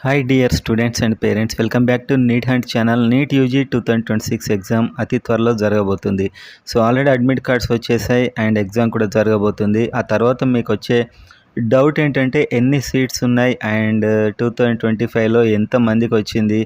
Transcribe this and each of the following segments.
Hi dear students and parents, welcome back to NEET Hunt channel. NEET UG 2026 exam అతి త్వరలో జరగబోతుంది. So already admit cards వచ్చేసాయి and exam కూడా జరగబోతుంది. ఆ తర్వాత మీకు వచ్చే డౌట్ ఏంటంటే ఎన్ని సీట్స్ ఉన్నాయి అండ్ 2025లో ఎంతమందికి వచ్చింది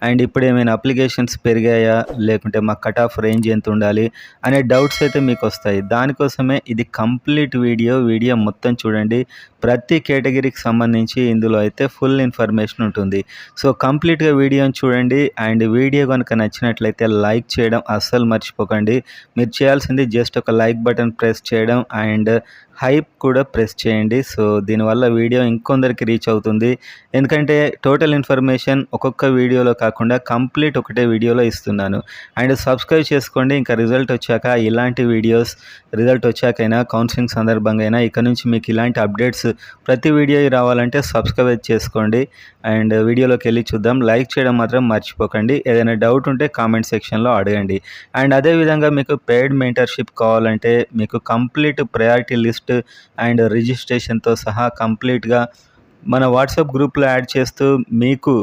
అండ్ ఇప్పుడు ఏమైనా అప్లికేషన్స్ పెరిగాయా లేకుంటే మా కట్ ఆఫ్ రేంజ్ ఎంత ఉండాలి అనే డౌట్స్ అయితే మీకు వస్తాయి. దానికోసమే ఇది కంప్లీట్ వీడియో మొత్తం చూడండి. ప్రతి కేటగిరీకి సంబంధించి ఇందులో అయితే ఫుల్ ఇన్ఫర్మేషన్ ఉంటుంది. సో కంప్లీట్గా వీడియోని చూడండి అండ్ వీడియో కనుక నచ్చినట్లయితే లైక్ చేయడం అస్సలు మర్చిపోకండి. మీరు చేయాల్సింది జస్ట్ ఒక లైక్ బటన్ ప్రెస్ చేయడం అండ్ హైప్ కూడా ప్రెస్ చేయండి. సో దీనివల్ల వీడియో ఇంకొందరికి రీచ్ అవుతుంది. ఎందుకంటే టోటల్ ఇన్ఫర్మేషన్ ఒక్కొక్క వీడియోలో కాకుండా కంప్లీట్ ఒకటే వీడియోలో ఇస్తున్నాను. అండ్ సబ్స్క్రైబ్ చేసుకోండి. ఇంకా రిజల్ట్ వచ్చాక ఇలాంటి వీడియోస్ రిజల్ట్ వచ్చాకైనా కౌన్సిలింగ్ సందర్భంగా అయినా ఇక నుంచి మీకు ఇలాంటి అప్డేట్స్ ప్రతి వీడియో రావాలంటే సబ్స్క్రైబ్ చేసుకోండి. అండ్ వీడియోలోకి వెళ్ళి చూద్దాం. లైక్ చేయడం మాత్రం మర్చిపోకండి. ఏదైనా డౌట్ ఉంటే కామెంట్ సెక్షన్లో అడగండి. అండ్ అదేవిధంగా మీకు పెయిడ్ మెంటర్షిప్ కావాలంటే మీకు కంప్లీట్ ప్రయారిటీ లిస్ట్ అండ్ రిజిస్ట్రేషన్తో సహా కంప్లీట్గా మన వాట్సాప్ గ్రూప్లో యాడ్ చేస్తూ మీకు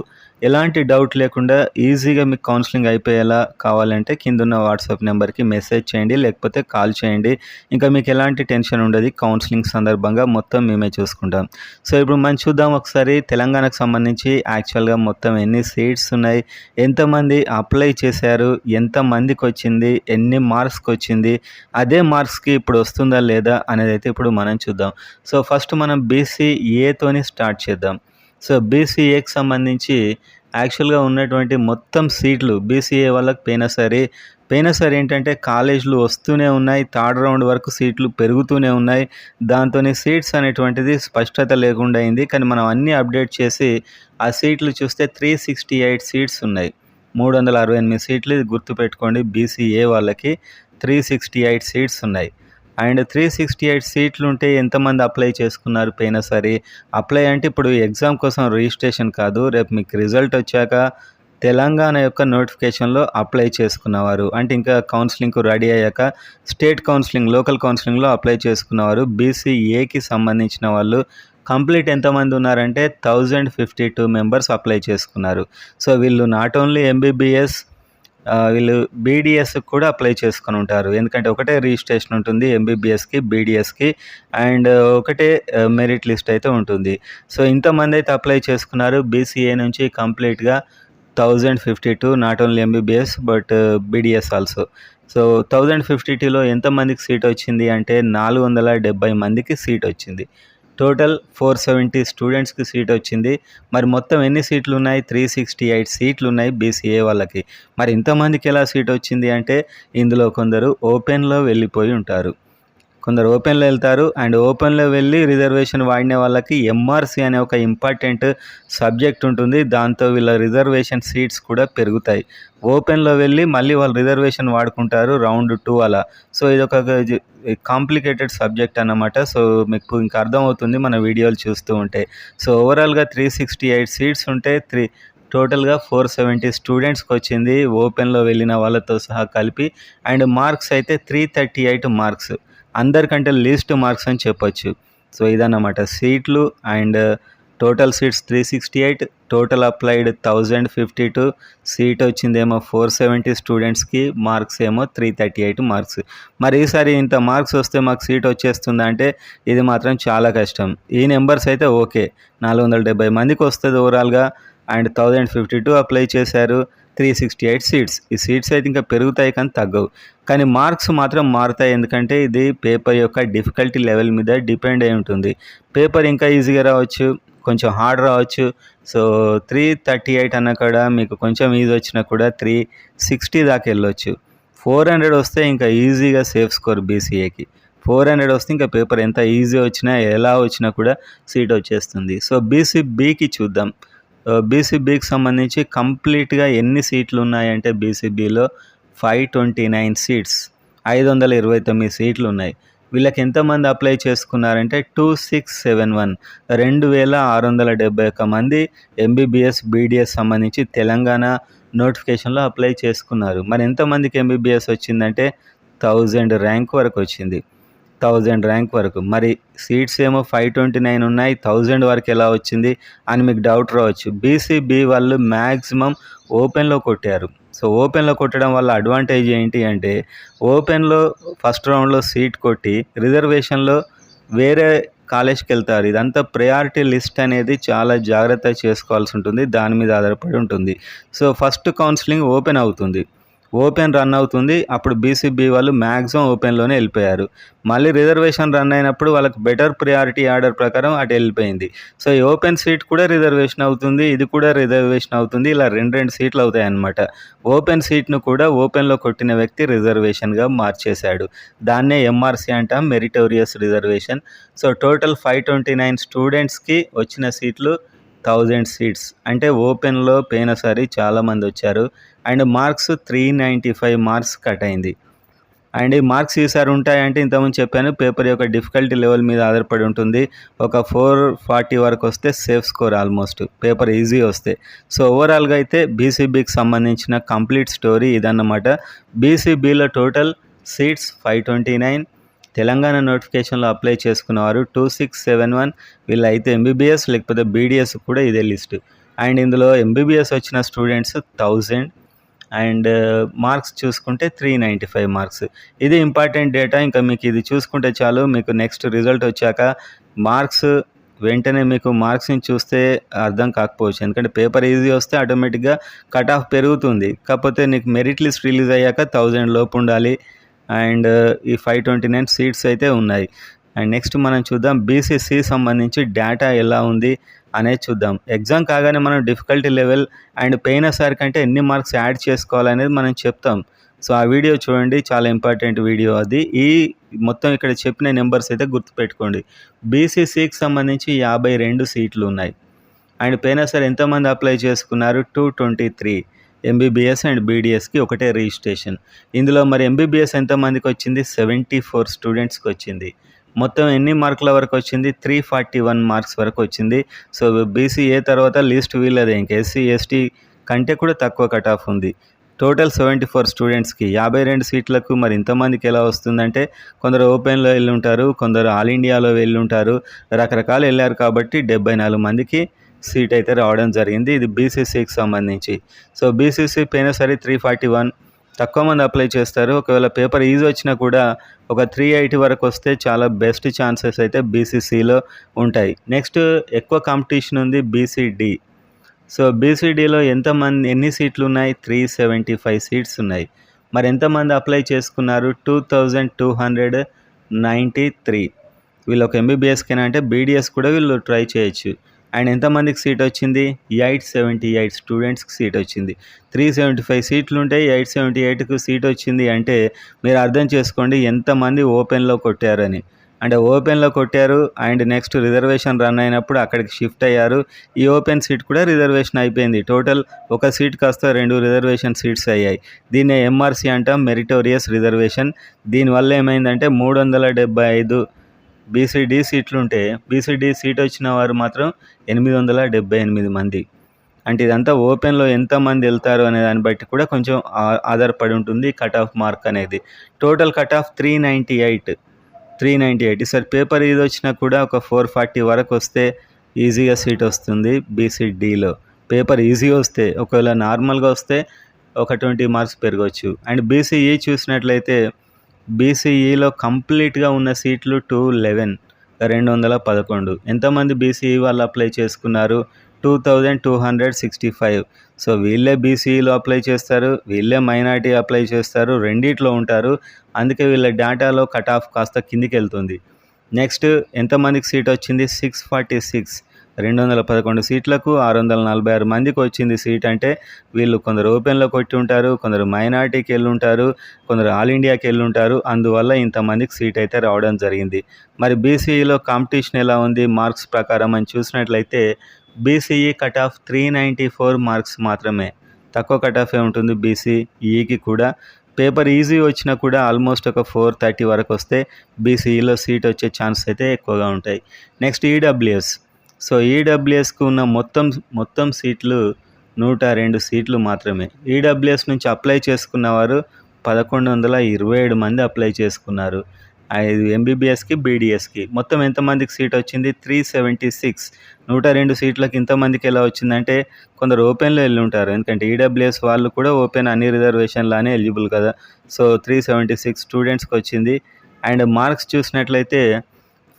ఎలాంటి డౌట్ లేకుండా ఈజీగా మీకు కౌన్సిలింగ్ అయిపోయేలా కావాలంటే కిందున్న వాట్సాప్ నెంబర్కి మెసేజ్ చేయండి, లేకపోతే కాల్ చేయండి. ఇంకా మీకు ఎలాంటి టెన్షన్ ఉండదు. కౌన్సిలింగ్ సందర్భంగా మొత్తం మేమే చూసుకుంటాం. సో ఇప్పుడు మనం చూద్దాం ఒకసారి. తెలంగాణకు సంబంధించి యాక్చువల్గా మొత్తం ఎన్ని సీట్స్ ఉన్నాయి, ఎంతమంది అప్లై చేశారు, ఎంతమందికి వచ్చింది, ఎన్ని మార్క్స్కి వచ్చింది, అదే మార్క్స్కి ఇప్పుడు వస్తుందా లేదా అనేది అయితే ఇప్పుడు మనం చూద్దాం. సో ఫస్ట్ మనం BCAతోని స్టార్ట్ చేద్దాం. సో BCAకి సంబంధించి యాక్చువల్గా ఉన్నటువంటి మొత్తం సీట్లు BCA వాళ్ళకి పోయినసారి ఏంటంటే కాలేజీలు వస్తూనే ఉన్నాయి, థర్డ్ రౌండ్ వరకు సీట్లు పెరుగుతూనే ఉన్నాయి. దాంతో సీట్స్ అనేటువంటిది స్పష్టత లేకుండా అయింది. కానీ మనం అన్నీ అప్డేట్ చేసి ఆ సీట్లు చూస్తే 368 సీట్స్ ఉన్నాయి. 368 సీట్లు గుర్తుపెట్టుకోండి. BCA వాళ్ళకి 368 సీట్స్ ఉన్నాయి. అండ్ 368 సీట్లు ఉంటే ఎంతమంది అప్లై చేసుకున్నారు పోయినసారి? అప్లై అంటే ఇప్పుడు ఎగ్జామ్ కోసం రిజిస్ట్రేషన్ కాదు, రేపు మీకు రిజల్ట్ వచ్చాక తెలంగాణ యొక్క నోటిఫికేషన్లో అప్లై చేసుకున్నవారు, అంటే ఇంకా కౌన్సిలింగ్కు రెడీ అయ్యాక స్టేట్ కౌన్సిలింగ్, లోకల్ కౌన్సిలింగ్లో అప్లై చేసుకున్నవారు BCAకి సంబంధించిన వాళ్ళు కంప్లీట్ ఎంతమంది ఉన్నారంటే 1052 మెంబర్స్ అప్లై చేసుకున్నారు. సో వీళ్ళు నాట్ ఓన్లీ MBBS, వీళ్ళు BDS కూడా అప్లై చేసుకొని ఉంటారు. ఎందుకంటే ఒకటే రిజిస్ట్రేషన్ ఉంటుంది MBBSకి, BDSకి అండ్ ఒకటే మెరిట్ లిస్ట్ అయితే ఉంటుంది. సో ఇంతమంది అయితే అప్లై చేసుకున్నారు BCA నుంచి కంప్లీట్గా 1052, not only MBBS but BDS also. So 1052లో ఎంతమందికి సీట్ వచ్చింది అంటే 470 మందికి సీట్ వచ్చింది. టోటల్ 470 స్టూడెంట్స్కి సీట్ వచ్చింది. మరి మొత్తం ఎన్ని సీట్లు ఉన్నాయి? 368 సీట్లు ఉన్నాయి BCA వాళ్ళకి. మరి ఇంతమందికి ఎలా సీట్ వచ్చింది అంటే ఇందులో కొందరు ఓపెన్లో వెళ్ళిపోయి ఉంటారు, కొందరు ఓపెన్లో వెళ్తారు. అండ్ ఓపెన్లో వెళ్ళి రిజర్వేషన్ వాడిన వాళ్ళకి MRC అనే ఒక ఇంపార్టెంట్ సబ్జెక్ట్ ఉంటుంది. దాంతో వీళ్ళ రిజర్వేషన్ సీట్స్ కూడా పెరుగుతాయి. ఓపెన్లో వెళ్ళి మళ్ళీ వాళ్ళు రిజర్వేషన్ వాడుకుంటారు రౌండ్ 2 అలా. సో ఇది ఒక కాంప్లికేటెడ్ సబ్జెక్ట్ అన్నమాట. సో మీకు ఇంకా అర్థమవుతుంది మన వీడియోలు చూస్తూ ఉంటే. సో ఓవరాల్గా 368 సీట్స్ ఉంటే టోటల్గా 470 స్టూడెంట్స్కి వచ్చింది ఓపెన్లో వెళ్ళిన వాళ్ళతో సహా కలిపి. అండ్ మార్క్స్ అయితే 338 మార్క్స్, అందరికంటే లీస్ట్ మార్క్స్ అని చెప్పొచ్చు. సో ఇదన్నమాట సీట్లు. And total seats 368, total applied 1052, seat వచ్చిందేమో 470 స్టూడెంట్స్కి, మార్క్స్ ఏమో 338 మార్క్స్. మరి ఈసారి ఇంత మార్క్స్ వస్తే మాకు సీట్ వచ్చేస్తుందా అంటే ఇది మాత్రం చాలా కష్టం. ఈ నెంబర్స్ అయితే ఓకే, 470 మందికి వస్తుంది ఓవరాల్గా. అండ్ 1052 అప్లై చేశారు, 368 సీట్స్. ఈ సీట్స్ అయితే ఇంకా పెరుగుతాయి కానీ తగ్గవు. కానీ మార్క్స్ మాత్రం మారుతాయి. ఎందుకంటే ఇది పేపర్ యొక్క డిఫికల్టీ లెవెల్ మీద డిపెండ్ అయి ఉంటుంది. పేపర్ ఇంకా ఈజీగా రావచ్చు, కొంచెం హార్డ్ రావచ్చు. సో 338 అన్న కూడా మీకు కొంచెం ఈజీ వచ్చినా కూడా 360 దాకా వెళ్ళొచ్చు. 400 వస్తే ఇంకా ఈజీగా సేఫ్ స్కోర్ BCAకి. 400 వస్తే ఇంకా పేపర్ ఎంత ఈజీ వచ్చినా ఎలా వచ్చినా కూడా సీట్ వచ్చేస్తుంది. సో BCBకి చూద్దాం. BCBకి సంబంధించి కంప్లీట్గా ఎన్ని సీట్లు ఉన్నాయంటే BCBలో 529 సీట్స్, 529 సీట్లు ఉన్నాయి. వీళ్ళకి ఎంతమంది అప్లై చేసుకున్నారంటే 2671, 2671 మంది MBBS, BDS సంబంధించి తెలంగాణ నోటిఫికేషన్లో అప్లై చేసుకున్నారు. మరి ఎంతమందికి MBBS వచ్చిందంటే 1000 ర్యాంక్ వరకు వచ్చింది. 1000 ర్యాంక్ వరకు. మరి సీట్స్ ఏమో 529 ఉన్నాయి. 1000 వరకు ఎలా వచ్చింది అని మీకు డౌట్ రావచ్చు. బీసీబీ వాళ్ళు మ్యాక్సిమం ఓపెన్‌లో కొట్టారు. సో, ఓపెన్‌లో కొట్టడం వల్ల అడ్వాంటేజ్ ఏంటి అంటే, ఓపెన్‌లో ఫస్ట్ రౌండ్‌లో సీట్ కొట్టి రిజర్వేషన్‌లో వేరే కాలేజ్‌కెళ్తారు. ఇదంతా ప్రయారిటీ లిస్ట్ అనేది చాలా జాగ్రత్తగా చేసుకోవాల్సి ఉంటుంది. దాని మీద ఆధారపడి ఉంటుంది. సో, ఫస్ట్ కౌన్సిలింగ్ ఓపెన్ అవుతుంది. ఓపెన్ రన్ అవుతుంది. అప్పుడు బీసీబీ వాళ్ళు మ్యాక్సిమం ఓపెన్‌లోనే వెళ్ళిపోయారు. మళ్ళీ రిజర్వేషన్ రన్ అయినప్పుడు వాళ్ళకి బెటర్ ప్రియారిటీ ఆర్డర్ ప్రకారం అటు వెళ్ళిపోయింది. సో, ఈ ఓపెన్ సీట్ కూడా రిజర్వేషన్ అవుతుంది. ఇది కూడా రిజర్వేషన్ అవుతుంది. ఇలా 2 సీట్లు అవుతాయన్నమాట. ఓపెన్ సీట్‌ను కూడా ఓపెన్‌లో కొట్టిన వ్యక్తి రిజర్వేషన్‌గా మార్చేశాడు. దాన్నే ఎంఆర్సీ అంటాం, మెరిటోరియస్ రిజర్వేషన్. సో, టోటల్ 529 స్టూడెంట్స్‌కి వచ్చిన సీట్లు 1000 సీట్స్. అంటే ఓపెన్‌లో పోయినసారి చాలామంది వచ్చారు. అండ్ మార్క్స్ 395 మార్క్స్ కట్ అయింది. అండ్ ఈ మార్క్స్ ఈసారి ఉంటాయంటే ఇంతకుముందు చెప్పాను, పేపర్ యొక్క డిఫికల్టీ లెవెల్ మీద ఆధారపడి ఉంటుంది. ఒక 440 వరకు వస్తే safe score almost, paper easy వస్తే. సో, ఓవరాల్గా అయితే బీసీబీకి సంబంధించిన కంప్లీట్ స్టోరీ ఇదన్నమాట. బీసీబీలో టోటల్ సీట్స్ 529. తెలంగాణ నోటిఫికేషన్లో అప్లై చేసుకున్నవారు 2671. వీళ్ళైతే ఎంబీబీఎస్ లేకపోతే బీడీఎస్ కూడా ఇదే లిస్ట్. అండ్ ఇందులో ఎంబీబీఎస్ వచ్చిన స్టూడెంట్స్ 1000. అండ్ మార్క్స్ చూసుకుంటే 395 మార్క్స్. ఇది ఇంపార్టెంట్ డేటా. ఇంకా మీకు ఇది చూసుకుంటే చాలు. మీకు నెక్స్ట్ రిజల్ట్ వచ్చాక మార్క్స్ వెంటనే మీకు మార్క్స్ని చూస్తే అర్థం కాకపోవచ్చు. ఎందుకంటే పేపర్ ఈజీ వస్తే ఆటోమేటిక్గా కట్ ఆఫ్ పెరుగుతుంది. కాకపోతే నీకు మెరిట్ లిస్ట్ రిలీజ్ అయ్యాక 1000 లోపు ఉండాలి. అండ్ ఈ 529 సీట్స్ అయితే ఉన్నాయి. అండ్ నెక్స్ట్ మనం చూద్దాం బీసీసీ సంబంధించి డేటా ఎలా ఉంది అనేది చూద్దాం. ఎగ్జామ్ కాగానే మనం డిఫికల్టీ లెవెల్ అండ్ పోయినసారి కంటే ఎన్ని మార్క్స్ యాడ్ చేసుకోవాలనేది మనం చెప్తాం. సో, ఆ వీడియో చూడండి, చాలా ఇంపార్టెంట్ వీడియో అది. ఈ మొత్తం ఇక్కడ చెప్పిన నెంబర్స్ అయితే గుర్తుపెట్టుకోండి. బీసీసీకి సంబంధించి 52 సీట్లు ఉన్నాయి. అండ్ పోయినసారి ఎంతమంది అప్లై చేసుకున్నారు? 223. ఎంబీబీఎస్ అండ్ బీడీఎస్కి ఒకటే రిజిస్ట్రేషన్. ఇందులో మరి ఎంబీబీఎస్ ఎంతమందికి వచ్చింది? 74 స్టూడెంట్స్కి వచ్చింది. మొత్తం ఎన్ని మార్కుల వరకు వచ్చింది? 341 మార్క్స్ వరకు వచ్చింది. సో, బీసీఏ తర్వాత లిస్ట్ వీళ్ళదే. ఇంకా ఎస్సీ ఎస్టీ కంటే కూడా తక్కువ కట్ ఆఫ్ ఉంది. టోటల్ 74 స్టూడెంట్స్కి 52 సీట్లకు మరి ఇంతమందికి ఎలా వస్తుందంటే, కొందరు ఓపెన్లో వెళ్ళి ఉంటారు, కొందరు ఆల్ ఇండియాలో వెళ్ళి ఉంటారు, రకరకాలు వెళ్ళారు కాబట్టి 74 మందికి సీట్ అయితే రావడం జరిగింది. ఇది బీసీసీకి సంబంధించి. సో, బీసీసీ పోయినసారి 341, తక్కువ మంది అప్లై చేస్తారు. ఒకవేళ పేపర్ ఈజీ వచ్చినా కూడా ఒక 380 వరకు వస్తే చాలా బెస్ట్ ఛాన్సెస్ అయితే బీసీసీలో ఉంటాయి. నెక్స్ట్ ఎక్కువ కాంపిటీషన్ ఉంది బీసీడీ. సో, బీసీడీలో ఎన్ని సీట్లు ఉన్నాయి? 375 సీట్స్ ఉన్నాయి. మరి ఎంతమంది అప్లై చేసుకున్నారు? 2293. వీళ్ళు ఒక ఎంబీబీఎస్కేనా అంటే బీడీఎస్ కూడా వీళ్ళు ట్రై చేయొచ్చు. అండ్ ఎంతమందికి సీట్ వచ్చింది? 878 స్టూడెంట్స్కి సీట్ వచ్చింది. 375 సీట్లు ఉంటాయి, 878కు సీట్ వచ్చింది అంటే మీరు అర్థం చేసుకోండి ఎంతమంది ఓపెన్లో కొట్టారని. అంటే ఓపెన్లో కొట్టారు అండ్ నెక్స్ట్ రిజర్వేషన్ రన్ అయినప్పుడు అక్కడికి షిఫ్ట్ అయ్యారు. ఈ ఓపెన్ సీట్ కూడా రిజర్వేషన్ అయిపోయింది. టోటల్ ఒక సీట్ కాస్త 2 రిజర్వేషన్ సీట్స్ అయ్యాయి. దీన్నే ఎంఆర్సీ అంటాం, మెరిటోరియస్ రిజర్వేషన్. దీనివల్ల ఏమైందంటే 375 బీసీడీ సీట్లుంటే బీసీడీ సీట్ వచ్చిన వారు మాత్రం 878 మంది. అంటే ఇదంతా ఓపెన్లో ఎంతమంది వెళ్తారు అనే దాన్ని బట్టి కూడా కొంచెం ఆధారపడి ఉంటుంది కట్ ఆఫ్ మార్క్ అనేది. Total cut off 398. ఈసారి పేపర్ ఇది వచ్చినా కూడా ఒక 440 వరకు వస్తే ఈజీగా సీట్ వస్తుంది బీసీడీలో. పేపర్ ఈజీ వస్తే, ఒకవేళ నార్మల్గా వస్తే ఒక 20 మార్క్స్ పెరగవచ్చు. అండ్ బీసీఈ చూసినట్లయితే బీసీఈలో కంప్లీట్గా ఉన్న సీట్లు 211. ఎంతమంది బీసీఈ వాళ్ళు అప్లై చేసుకున్నారు? 2265. సో, వీళ్ళే బీసీఈలో అప్లై చేస్తారు, వీళ్ళే మైనారిటీ అప్లై చేస్తారు, రెండిట్లో ఉంటారు. అందుకే వీళ్ళ డేటాలో కట్ ఆఫ్ కాస్త కిందికి వెళ్తుంది. నెక్స్ట్ ఎంతమందికి సీట్ వచ్చింది? 646. 211 సీట్లకు 646 మందికి వచ్చింది సీట్. అంటే వీళ్ళు కొందరు ఓపెన్లో కొట్టి ఉంటారు, కొందరు మైనారిటీకి వెళ్ళి ఉంటారు, కొందరు ఆల్ ఇండియాకి వెళ్ళి ఉంటారు. అందువల్ల ఇంతమందికి సీట్ అయితే రావడం జరిగింది. మరి బీసీఈలో కాంపిటీషన్ ఎలా ఉంది మార్క్స్ ప్రకారం అని చూసినట్లయితే బీసీఈ కట్ ఆఫ్ 394 మార్క్స్ మాత్రమే. తక్కువ కట్ ఆఫే ఉంటుంది బీసీఈకి కూడా. పేపర్ ఈజీ వచ్చినా కూడా ఆల్మోస్ట్ ఒక 430 వరకు వస్తే బీసీఈలో సీట్ వచ్చే ఛాన్స్ అయితే ఎక్కువగా ఉంటాయి. Next EWS. సో, ఈడబ్ల్యూఎస్కు ఉన్న మొత్తం సీట్లు 102 సీట్లు మాత్రమే. ఈడబ్ల్యూఎస్ నుంచి అప్లై చేసుకున్నవారు 1127 మంది అప్లై చేసుకున్నారు. ఇది ఎంబీబీఎస్కి, బీడీఎస్కి మొత్తం ఎంతమందికి సీట్ వచ్చింది? 376. 102 సీట్లకు ఇంతమందికి ఎలా వచ్చిందంటే కొందరు ఓపెన్లో వెళ్ళి ఉంటారు. ఎందుకంటే ఈడబ్ల్యూఎస్ వాళ్ళు కూడా ఓపెన్ అన్ని రిజర్వేషన్లానే ఎలిజిబుల్ కదా. సో 376 స్టూడెంట్స్కి వచ్చింది. అండ్ మార్క్స్ చూసినట్లయితే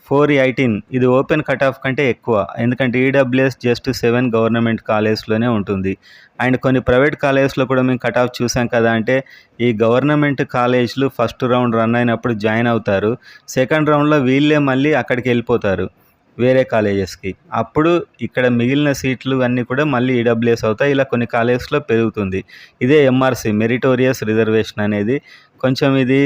418 ఇది ఓపెన్ కట్ ఆఫ్ కంటే ఎక్కువ. ఎందుకంటే ఈడబ్ల్యూఎస్ జస్ట్ 7 గవర్నమెంట్ కాలేజ్లోనే ఉంటుంది. అండ్ కొన్ని ప్రైవేట్ కాలేజ్లో కూడా మేము కట్ ఆఫ్ చూసాం కదా. అంటే ఈ గవర్నమెంట్ కాలేజ్లు ఫస్ట్ రౌండ్ రన్ అయినప్పుడు జాయిన్ అవుతారు. సెకండ్ రౌండ్లో వీళ్ళే మళ్ళీ అక్కడికి వెళ్ళిపోతారు వేరే కాలేజెస్కి. అప్పుడు ఇక్కడ మిగిలిన సీట్లు అన్నీ కూడా మళ్ళీ ఈడబ్ల్యూఎస్ అవుతాయి. ఇలా కొన్ని కాలేజెస్లో పెరుగుతుంది. ఇదే ఎంఆర్సి, మెరిటోరియస్ రిజర్వేషన్ అనేది. కొంచెం ఇది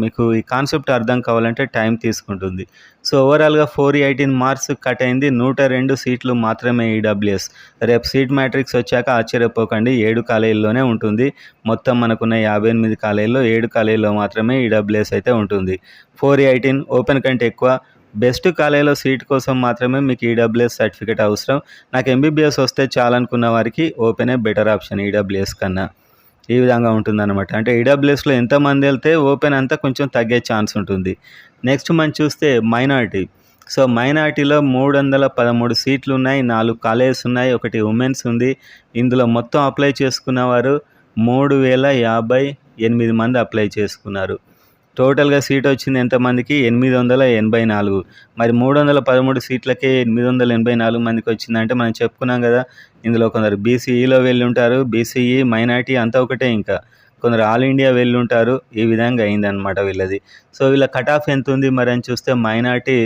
మీకు ఈ కాన్సెప్ట్ అర్థం కావాలంటే టైం తీసుకుంటుంది. సో ఓవరాల్గా 418 మార్క్స్ కట్ అయింది. 102 సీట్లు మాత్రమే ఈడబ్ల్యూఎస్. రేపు సీట్ మ్యాట్రిక్స్ వచ్చాక ఆశ్చర్యపోకండి, 7 కాలేజీల్లోనే ఉంటుంది. మొత్తం మనకున్న 58 కాలేజీల్లో 7 కాలేజీల్లో మాత్రమే ఈడబ్ల్యూఎస్ అయితే ఉంటుంది. 418 ఓపెన్ కంటే ఎక్కువ. బెస్ట్ కాలేజీలో సీట్ కోసం మాత్రమే మీకు ఈడబ్ల్యూఎస్ సర్టిఫికేట్ అవసరం. నాకు ఎంబీబీఎస్ వస్తే చాలనుకున్న వారికి ఓపెనే బెటర్ ఆప్షన్ ఈడబ్ల్యూఎస్ కన్నా. ఈ విధంగా ఉంటుందన్నమాట. అంటే ఈడబ్ల్యూఎస్లో ఎంతమంది వెళ్తే ఓపెన్ అంతా కొంచెం తగ్గే ఛాన్స్ ఉంటుంది. నెక్స్ట్ మనం చూస్తే మైనారిటీ. సో మైనారిటీలో 313 సీట్లు ఉన్నాయి, 4 కాలేజెస్ ఉన్నాయి, ఒకటి ఉమెన్స్ ఉంది. ఇందులో మొత్తం అప్లై చేసుకున్న వారు 3058 మంది అప్లై చేసుకున్నారు. టోటల్గా సీట్ వచ్చింది ఎంతమందికి? 884. మరి 313 సీట్లకే 884 మందికి వచ్చిందంటే మనం చెప్పుకున్నాం కదా. ఇందులో కొందరు బీసీఈలో వెళ్ళి ఉంటారు, బీసీఈ మైనారిటీ అంతా ఒకటే. ఇంకా కొందరు ఆల్ ఇండియా వెళ్ళి ఉంటారు. ఈ విధంగా అయిందనమాట వీళ్ళది. సో వీళ్ళ కట్ ఆఫ్ ఎంత ఉంది మరి అని చూస్తే minority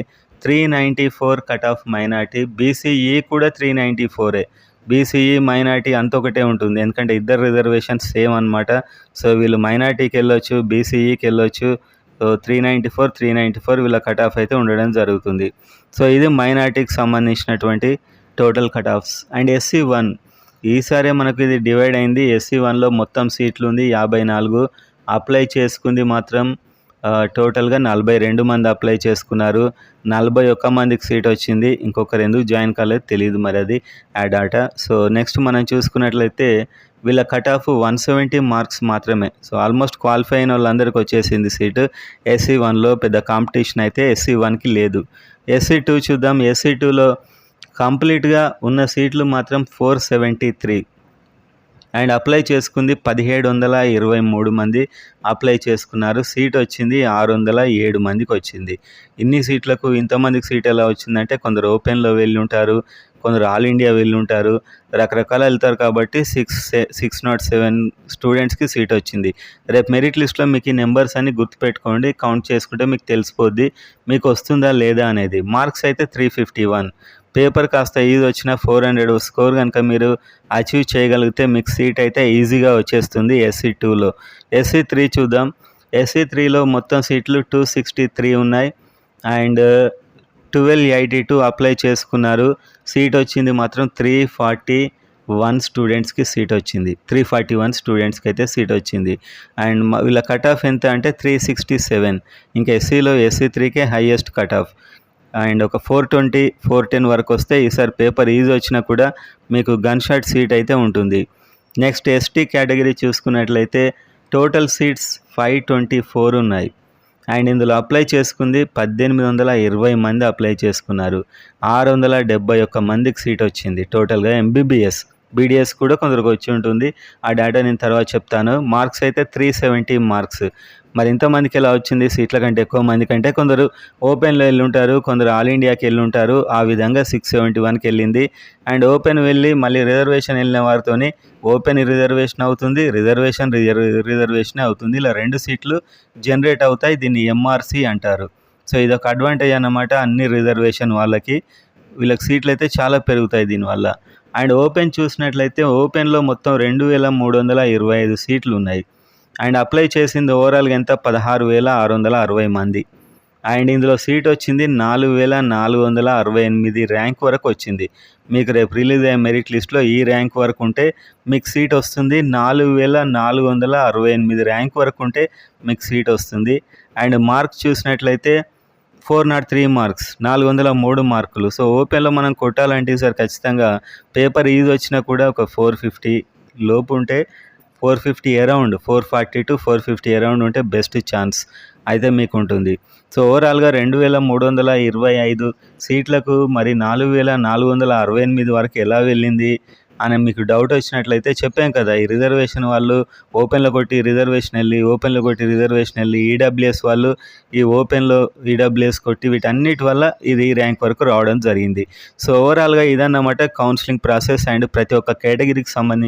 394 cut off minority. BCE కూడా 394. బీసీఈ మైనారిటీ అంత ఒకటే ఉంటుంది. ఎందుకంటే ఇద్దరు రిజర్వేషన్స్ సేమ్ అనమాట. సో వీళ్ళు మైనారిటీకి వెళ్ళొచ్చు, బీసీఈకి వెళ్ళొచ్చు. సో 394 వీళ్ళ కట్ ఆఫ్ అయితే ఉండడం జరుగుతుంది. సో ఇది మైనారిటీకి సంబంధించినటువంటి total cut offs. And SC1 ఈసారే మనకు ఇది డివైడ్ అయింది. SC1లో మొత్తం సీట్లు ఉంది 54. అప్లై చేసుకుంది మాత్రం టోటల్గా 42 మంది అప్లై చేసుకున్నారు. 41 మందికి సీట్ వచ్చింది. ఇంకొకరు ఎందుకు జాయిన్ కాలేదు తెలియదు మరి, అది ఆ డాటా. సో నెక్స్ట్ మనం చూసుకున్నట్లయితే వీళ్ళ కట్ ఆఫ్ 170 మార్క్స్ మాత్రమే. సో ఆల్మోస్ట్ క్వాలిఫై అయిన వాళ్ళందరికీ వచ్చేసింది సీటు. SC1లో పెద్ద కాంపిటీషన్ అయితే SC1కి లేదు. SC2 చూద్దాం. SC2లో కంప్లీట్గా ఉన్న సీట్లు మాత్రం 473. అండ్ అప్లై చేసుకుంది 1723 మంది అప్లై చేసుకున్నారు. సీట్ వచ్చింది 607 మందికి వచ్చింది. ఇన్ని సీట్లకు ఇంతమందికి సీట్ ఎలా వచ్చిందంటే కొందరు ఓపెన్లో వెళ్ళి ఉంటారు, కొందరు ఆల్ ఇండియా వెళ్ళి ఉంటారు, రకరకాల వెళ్తారు. కాబట్టి 607 స్టూడెంట్స్కి సీట్ వచ్చింది. రేపు మెరిట్ లిస్ట్లో మీకు ఈ నెంబర్స్ అన్ని గుర్తుపెట్టుకోండి, కౌంట్ చేసుకుంటే మీకు తెలిసిపోద్ది మీకు వస్తుందా లేదా అనేది. మార్క్స్ అయితే 351. పేపర్ కాస్త ఈజీ వచ్చిన 400 స్కోర్ కనుక మీరు అచీవ్ చేయగలిగితే మీకు సీట్ అయితే ఈజీగా వచ్చేస్తుంది SC2లో. SC3 చూద్దాం. SC3లో మొత్తం సీట్లు 263 ఉన్నాయి. అండ్ 1282 అప్లై చేసుకున్నారు. సీట్ వచ్చింది మాత్రం 341 స్టూడెంట్స్కి సీట్ వచ్చింది. 341 స్టూడెంట్స్కి అయితే సీట్ వచ్చింది. అండ్ వీళ్ళ కట్ ఆఫ్ ఎంత అంటే 367. ఇంకా SC3కే హైయెస్ట్ కట్ ఆఫ్. అండ్ ఒక 420, 410 వరకు వస్తే ఈసారి పేపర్ ఈజీ వచ్చినా కూడా మీకు గన్ షాట్ సీట్ అయితే ఉంటుంది. నెక్స్ట్ ST కేటగిరీ చూసుకున్నట్లయితే టోటల్ సీట్స్ 524 ఉన్నాయి. అండ్ ఇందులో అప్లై చేసుకుంది 1820 మంది అప్లై చేసుకున్నారు. 671 మందికి సీట్ వచ్చింది టోటల్గా. ఎంబీబీఎస్, బీడీఎస్ కూడా కొందరికి వచ్చి ఉంటుంది. ఆ డేటా నేను తర్వాత చెప్తాను. మార్క్స్ అయితే 370 మార్క్స్. మరి ఇంతమందికి ఎలా వచ్చింది? సీట్ల కంటే ఎక్కువ మంది కంటే కొందరు ఓపెన్లో వెళ్ళి ఉంటారు, కొందరు ఆల్ ఇండియాకి వెళ్ళి ఉంటారు. ఆ విధంగా 671కి వెళ్ళింది. అండ్ ఓపెన్ వెళ్ళి మళ్ళీ రిజర్వేషన్ వెళ్ళిన వారితోని ఓపెన్ రిజర్వేషన్ అవుతుంది, రిజర్వేషన్ అవుతుంది. ఇలా 2 సీట్లు జనరేట్ అవుతాయి. దీన్ని ఎంఆర్సి అంటారు. సో ఇదొక అడ్వాంటేజ్ అన్నమాట అన్ని రిజర్వేషన్ వాళ్ళకి. వీళ్ళకి సీట్లు అయితే చాలా పెరుగుతాయి దీనివల్ల. అండ్ ఓపెన్ చూసినట్లయితే ఓపెన్లో మొత్తం 2325 సీట్లు ఉన్నాయి. అండ్ అప్లై చేసింది ఓవరాల్గా ఎంత? 16,660 మంది. అండ్ ఇందులో సీట్ వచ్చింది 4,468 ర్యాంక్ వరకు వచ్చింది. మీకు రేపు రిలీజ్ అయ్యే మెరిట్ లిస్ట్లో ఈ ర్యాంక్ వరకు ఉంటే మీకు సీట్ వస్తుంది. 4,468 ర్యాంక్ వరకు ఉంటే మీకు సీట్ వస్తుంది. అండ్ మార్క్స్ చూసినట్లయితే 403 మార్క్స్, 403 మార్కులు. సో ఓపెన్లో మనం కొట్టాలంటే సార్ ఖచ్చితంగా పేపర్ ఈజీ వచ్చినా కూడా ఒక 450 లోపు ఉంటే 450 అరౌండ్ 440 టు 450 అరౌండ్ ఉంటే బెస్ట్ ఛాన్స్ అయితే మీకు ఉంటుంది. సో ఓవరాల్గా 2325 సీట్లకు మరి 4468 వరకు ఎలా వెళ్ళింది అని మీకు డౌట్ వచ్చినట్లయితే చెప్పాం కదా, ఈ రిజర్వేషన్ వాళ్ళు ఓపెన్లో కొట్టి రిజర్వేషన్ వెళ్ళి, ఓపెన్లో కొట్టి రిజర్వేషన్ వెళ్ళి, ఈడబ్ల్యూఎస్ వాళ్ళు ఈ ఓపెన్లో ఈడబ్ల్యూఎస్ కొట్టి వీటన్నిటి వల్ల ఇది ర్యాంక్ వరకు రావడం జరిగింది. సో ఓవరాల్గా ఇదన్నమాట కౌన్సిలింగ్ ప్రాసెస్ అండ్ ప్రతి ఒక్క కేటగిరీకి సంబంధించి